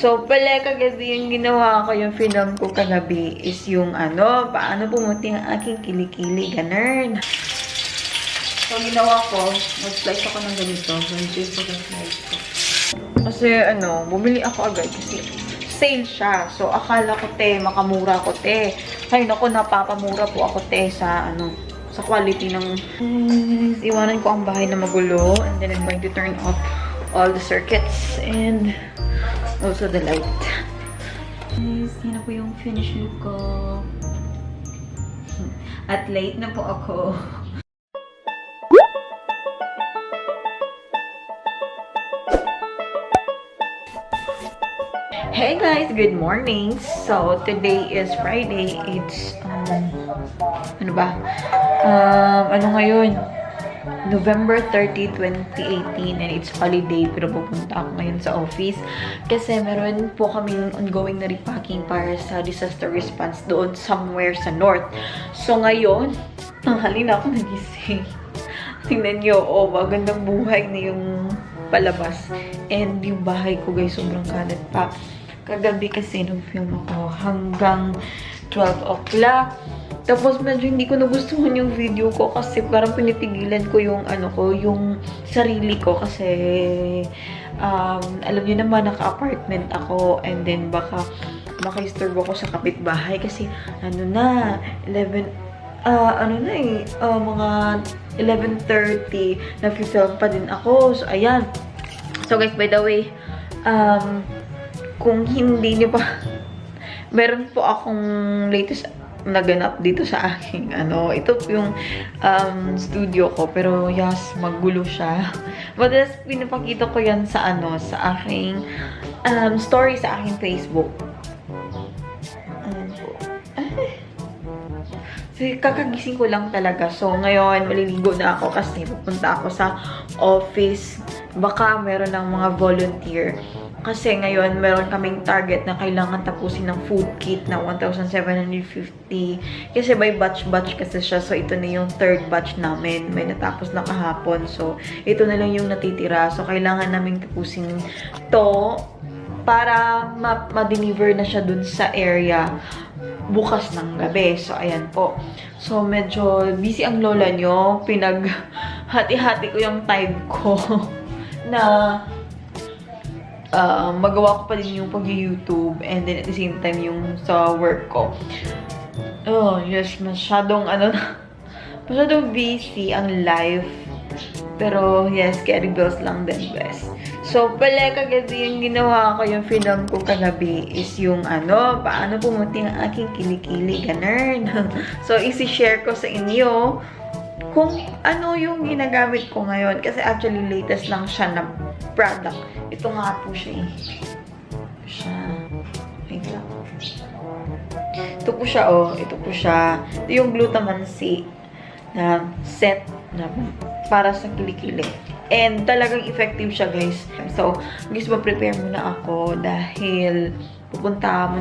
So, pala kagabi yung ginawa ko, yung film ko kagabi is yung paano pumuti ang aking kilikili, ganun. So, ginawa ko, mag-slice ako ng ganito. Ganito yung pag-slice ko. Kasi, bumili ako agad kasi sale siya. So, akala ko, makamura ko, Ay, naku, napapamura po ako, sa, sa quality ng... Iwanan ko ang bahay na magulo. And then, I'm going to turn off all the circuits and also the light. Guys, yun na po yung finish look ko. At late na po ako. Hey guys, good morning. So today is Friday. It's ano ngayon? November 30, 2018 and it's holiday pero pupunta ako ngayon sa office kasi meron po kaming ongoing na repacking para sa disaster response doon somewhere sa north. So ngayon, halina ako nagising. Tingnan nyo, magandang buhay na yung palabas. And yung bahay ko guys, sobrang kalat pa. Kagabi kasi nung film ako hanggang 12 o'clock. Tapos medyo hindi ko nagustuhan yung video ko kasi parang pinitigilan ko yung yung sarili ko kasi alam niyo naman naka-apartment ako and then baka maka-istorbo ko sa kapitbahay kasi mga 11:30 na-film pa din ako. So ayan. So guys, by the way, kung hindi niyo pa meron po akong latest naganap dito sa aking ito yung studio ko pero yes, magulo siya. Madalas pinapakita ko yan sa sa aking story sa aking Facebook. So, kakagising ko lang talaga. So, ngayon, maliligo na ako kasi pupunta ako sa office. Baka meron ng mga volunteer. Kasi ngayon, meron kaming target na kailangan tapusin ng food kit na 1,750. Kasi by batch-batch kasi siya. So, ito na yung third batch namin. May natapos na kahapon. So, ito na lang yung natitira. So, kailangan naming tapusin to para ma-deliver na siya dun sa area bukas ng gabi. So, ayan po. So, medyo busy ang lola nyo. Hati-hati ko yung time ko na magawa ko pa din yung pag-YouTube and then at the same time yung sa work ko. Oh, yes, masyadong masyadong busy ang life. Pero, yes, carry bills lang din, best. So, pala kagabi yung ginawa ko, yung film ko kagabi is yung paano pumuti ang aking kilikili, ganun. So, isi-share ko sa inyo kung ano yung ginagamit ko ngayon. Kasi actually, latest lang siya na product. Ito nga po siya Wait lang. Ito po siya, Ito po siya. Ito yung glutamancy na set na para sa kilikili. And talagang effective siya, guys. So, guys, ma-prepare muna ako dahil pupunta ako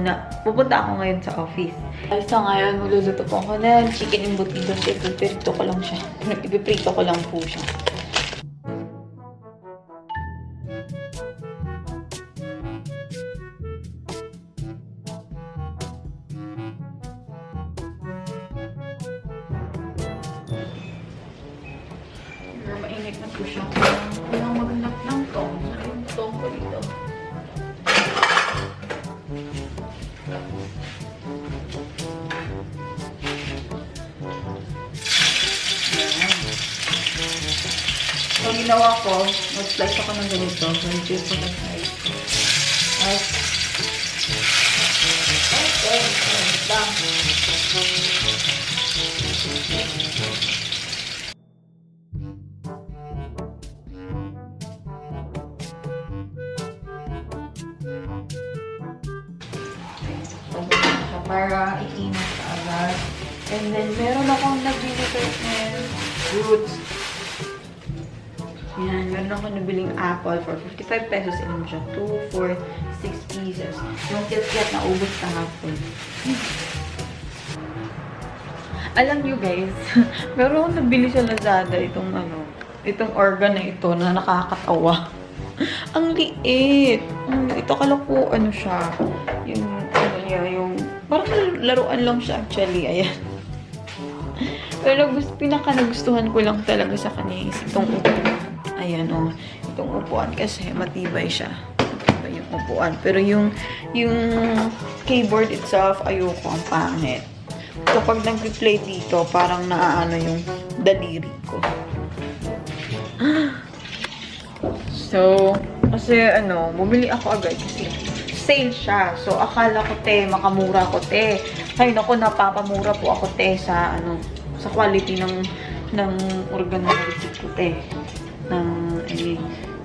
ngayon sa office. So, ngayon, magluluto po ako ng chicken embutido. Ipiprito ko lang siya. Ipiprito ko lang po siya. Mainit na po siya. Kailangan maghanap ng tong. Ano yung tong ko dito? So, ginawa ko, mag-slice ako ng ganito. Ganito yung pag-slice ko. Para ikinat ka agad. And then, meron akong nabili ng fruits. Yan, meron akong nabiling apple for 55 pesos. Ilan siya? 2, 4, 6 pieces. Yung kit-kit na ubos kahapon. Alam nyo guys, meron akong nabili sa Lazada itong organ na ito na nakakatawa. Ang liit. Ito kala ko, ano siya. Yung, ano niya, yung, parang laruan lang siya actually. Ayan. Pero pinaka nagustuhan ko lang talaga sa kanya is itong upuan. Ayan, oh. Itong upuan kasi matibay siya. Matibay yung upuan. Pero yung keyboard itself, ayoko, ang pangit. Kapag nag-play dito, parang naaano yung daliri ko. So, kasi ano, bumili ako agad kasi sale siya. So, akala ko, makamura ko, Ay, naku, napapamura po ako, sa, ano, sa quality ng organ na na-receive ko,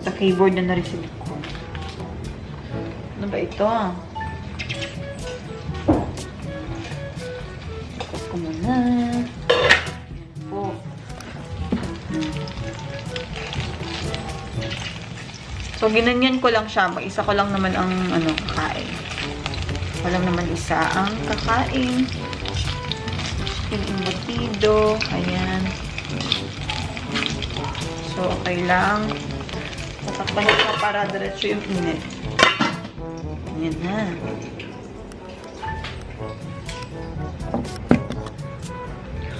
sa keyboard na na-receive ko. Ano ba ito? Tapos ko muna. Ayan po. So, ginanyan ko lang siya. Mag-isa ko lang naman ang, ano, kakain. Walang naman isa ang kakain. Yung embutido. Ayan. So, okay lang. Tatakpahin ko para diretso yung init. Ayan na.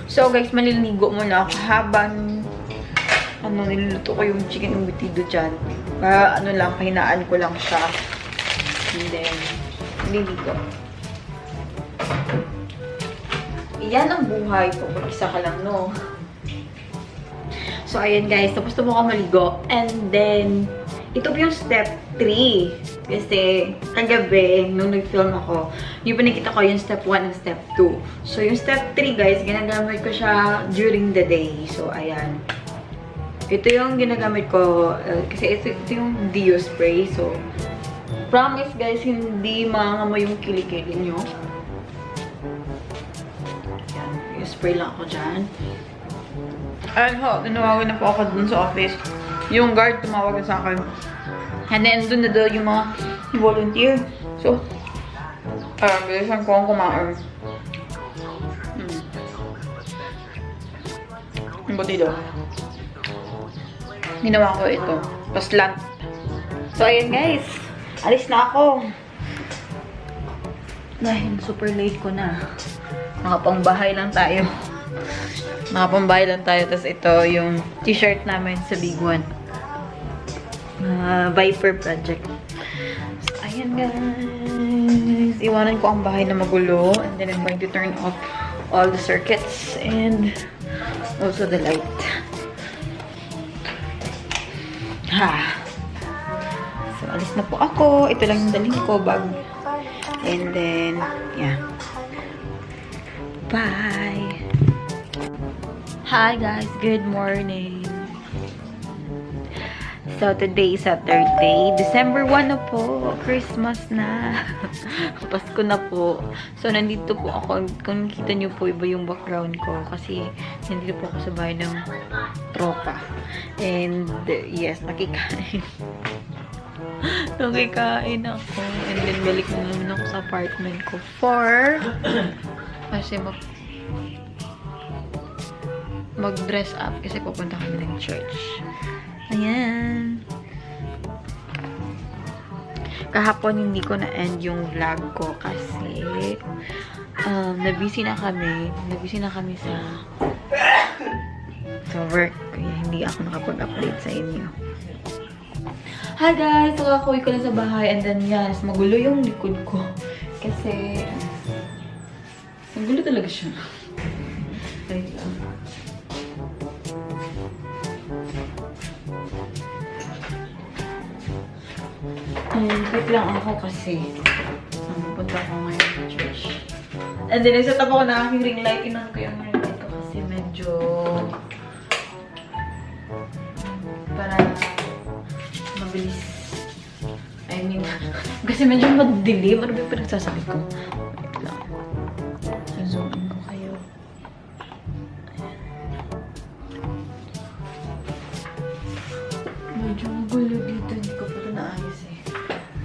So, guys, maliligo muna ako habang niluluto ko yung chicken embutido dyan. Para, lang, pahinaan ko lang siya. And then, nililigo. Iyan ang buhay pag isa ka lang, no? So, ayan guys. Tapos na po ako maligo. And then, ito po yung step 3. Kasi, kagabi, nung nag-film ako, yung pinakita ko yung step 1 and step 2. So, yung step 3, guys, ginagamit ko siya during the day. So, ayan. Ito yung ginagamit ko, kasi ito yung Dio spray. So, promise guys, hindi mangamoy yung kilikili nyo. Ayan, i-spray lang ako dyan. Ayan ho, tinawagan na po ako dun sa office. Yung guard tumawag sa akin. And then, dun na doon yung mga volunteer. So, bilisan ko ang kumain. Yung butido. Ginawa ko ito. Paslant. So, ayan guys. Alis na ako. Dahil super late ko na. Nakapangbahay lang tayo. Tapos ito yung t-shirt namin sa Big One. Viper Project. So, ayan guys. Iwanan ko ang bahay na magulo. And then I'm going to turn off all the circuits. And also the light. So, alis na po ako. Ito lang yung daling ko, bag. And then, yeah. Bye! Hi guys! Good morning! So, today is Saturday. December 1 na po. Christmas na. Pasko na po. So, nandito po ako. Kung nakita nyo po, iba yung background ko. Kasi, nandito po ako sa bahay ng tropa. And, yes, nakikain. Nakikain ako. And then, balik na naman ako sa apartment ko kasi mag-dress up kasi pupunta kami ng church. Ayan. Kahapon hindi ko na-end yung vlog ko kasi nabisi na kami sa work. Kaya hindi ako nakapag-update sa inyo. Hi guys! So, kakauwi ko na sa bahay and then yes, magulo yung likod ko. Kasi magulo talaga siya. Wait lang. Wait lang ako kasi pupunta ako ngayon sa church. And then, nagset up ako na aking ring light. Inan ko yung ring light ko kasi medyo para mabilis. I mean, kasi medyo madilim. Ano ba yung pinagsasabi ko? Wait lang. Zoom in ko kayo. Ayan. Medyo magulo dito. Hindi ko pa ito naayos eh.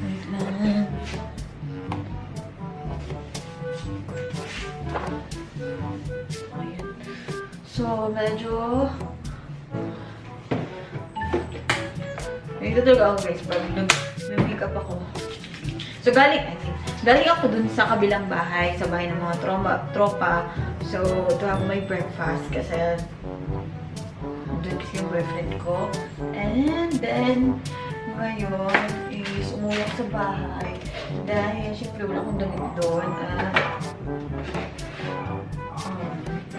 Wait lang. Ayan. So, medyo Ganito talaga ako guys, pag nag-makeup ako. So, galing ako dun sa kabilang bahay, sa bahay ng mga tropa. So, to have my breakfast kasi dun kasi yung boyfriend ko. And then, ngayon is umuwi ako sa bahay. Dahil, syempre, wala akong damit doon.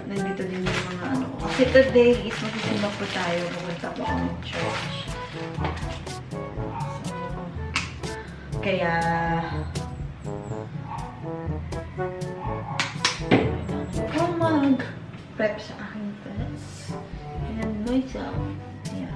Nandito din yung mga ano ko. Kasi today is magsisimba po tayo. Pupunta po ako ng church. So, kaya ako mag-prep sa aking dress. And myself. Yeah.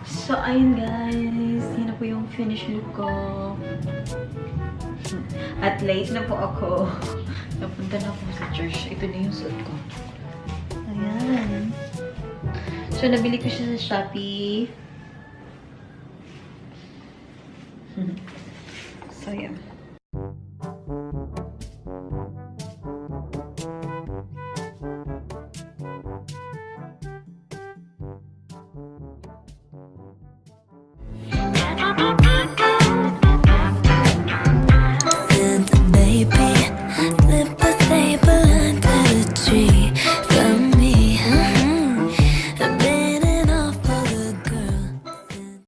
So, ayun guys. Yan na po yung finish look ko. At late na po ako. Napunta na ako sa church. Ito na yung suit ko. Ayan. So, nabili ko siya sa Shopee. So, yan. Bye.